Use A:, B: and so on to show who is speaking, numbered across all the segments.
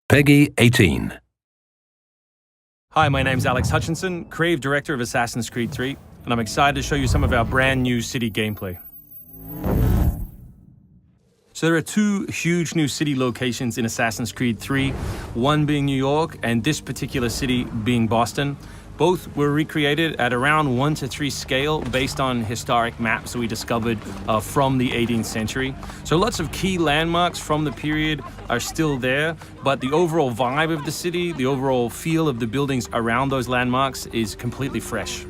A: PEGI 18.
B: Hi, my name's Alex Hutchinson, Creative Director of Assassin's Creed 3, and I'm excited to show you some of our brand new city gameplay. So there are two huge new city locations in Assassin's Creed 3, one being New York and this particular city being Boston. Both were recreated at around 1:3 scale based on historic maps that we discovered from the 18th century. So lots of key landmarks from the period are still there, but the overall vibe of the city, the overall feel of the buildings around those landmarks is completely fresh.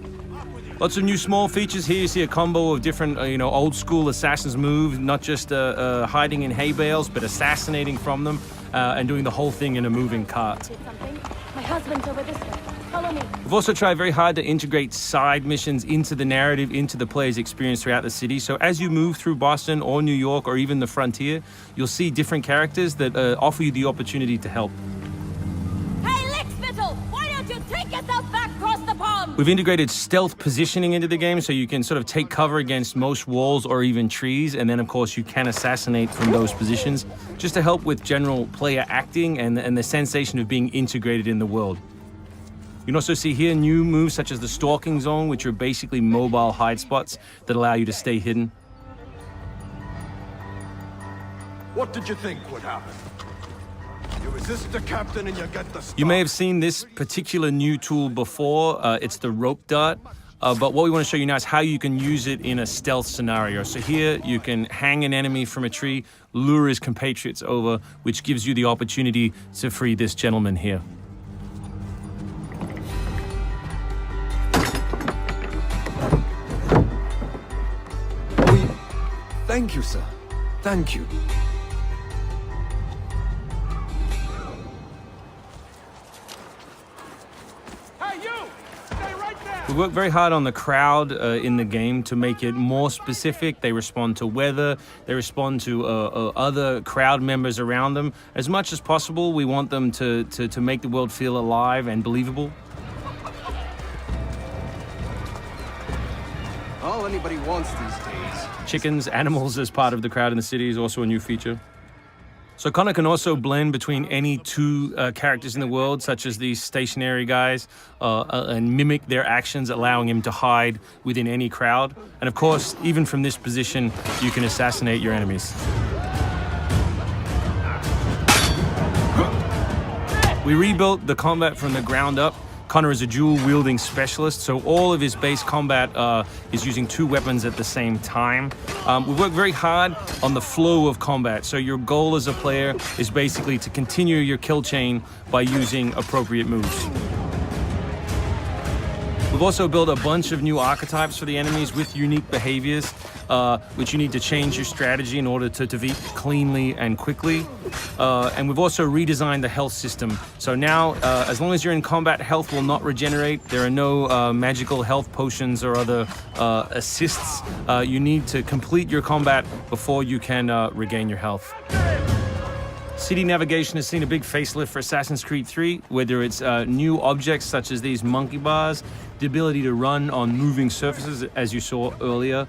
B: Lots of new small features here. You see a combo of different, old school assassin's moves, not just hiding in hay bales, but assassinating from them and doing the whole thing in a moving cart.
C: My husband's over this way. Follow me.
B: We've also tried very hard to integrate side missions into the narrative, into the player's experience throughout the city. So as you move through Boston or New York or even the frontier, you'll see different characters that offer you the opportunity to help.
C: Hey, Lickspittle! Why don't you take yourself back across the pond?
B: We've integrated stealth positioning into the game so you can sort of take cover against most walls or even trees, and then of course you can assassinate from those positions, just to help with general player acting and the sensation of being integrated in the world. You can also see here new moves such as the stalking zone, which are basically mobile hide spots that allow you to stay hidden.
D: What did you think would happen? You resist the captain and you get the start.
B: You may have seen this particular new tool before. It's the rope dart. But what we want to show you now is how you can use it in a stealth scenario. So here you can hang an enemy from a tree, lure his compatriots over, which gives you the opportunity to free this gentleman here.
D: Thank you, sir. Thank you.
E: Hey, you! Stay right there!
B: We work very hard on the crowd in the game to make it more specific. They respond to weather, they respond to other crowd members around them. As much as possible, we want them to make the world feel alive and believable.
D: All anybody wants these days.
B: Chickens, animals as part of the crowd in the city is also a new feature. So Connor can also blend between any two characters in the world, such as these stationary guys, and mimic their actions, allowing him to hide within any crowd. And of course, even from this position, you can assassinate your enemies. We rebuilt the combat from the ground up. Connor is a dual-wielding specialist, so all of his base combat is using two weapons at the same time. We work very hard on the flow of combat, so your goal as a player is basically to continue your kill chain by using appropriate moves. We've also built a bunch of new archetypes for the enemies with unique behaviors, which you need to change your strategy in order to defeat cleanly and quickly. And we've also redesigned the health system. So now, as long as you're in combat, health will not regenerate. There are no magical health potions or other assists. You need to complete your combat before you can regain your health. City navigation has seen a big facelift for Assassin's Creed 3, whether it's new objects such as these monkey bars, the ability to run on moving surfaces, as you saw earlier,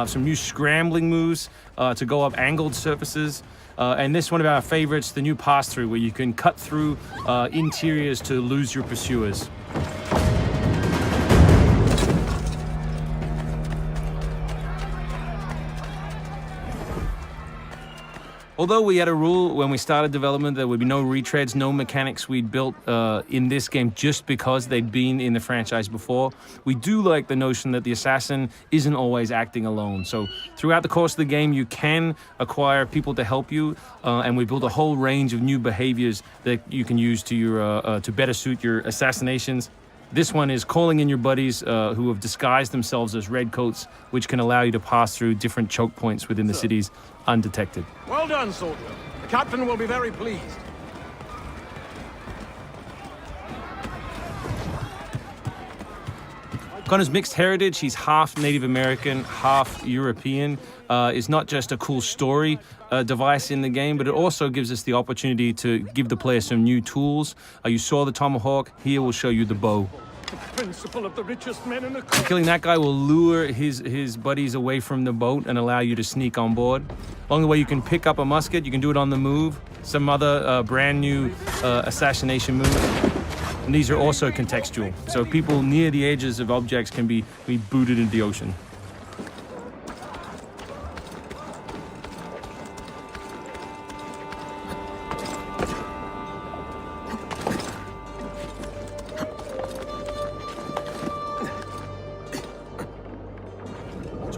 B: some new scrambling moves to go up angled surfaces, and this one of our favorites, the new pass-through, where you can cut through interiors to lose your pursuers. Although we had a rule when we started development, there would be no retreads, no mechanics we'd built in this game just because they'd been in the franchise before, we do like the notion that the assassin isn't always acting alone. So throughout the course of the game, you can acquire people to help you, and we built a whole range of new behaviors that you can use to better suit your assassinations. This one is calling in your buddies who have disguised themselves as redcoats, which can allow you to pass through different choke points within the cities undetected.
E: Well done, soldier. The captain will be very pleased.
B: Connor's mixed heritage, he's half Native American, half European, is not just a cool story device in the game, but it also gives us the opportunity to give the player some new tools. You saw the tomahawk, here we'll show you the bow.
E: The principle of the richest men in the country.
B: Killing that guy will lure his buddies away from the boat and allow you to sneak on board. Along the way, you can pick up a musket. You can do it on the move. Some other brand new assassination moves. And these are also contextual. So people near the edges of objects can be booted into the ocean.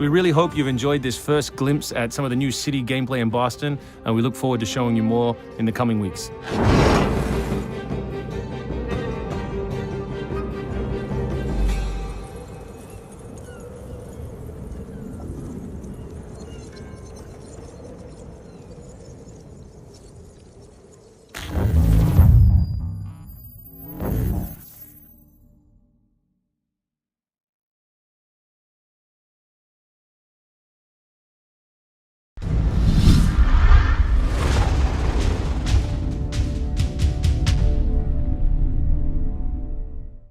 B: We really hope you've enjoyed this first glimpse at some of the new city gameplay in Boston, and we look forward to showing you more in the coming weeks.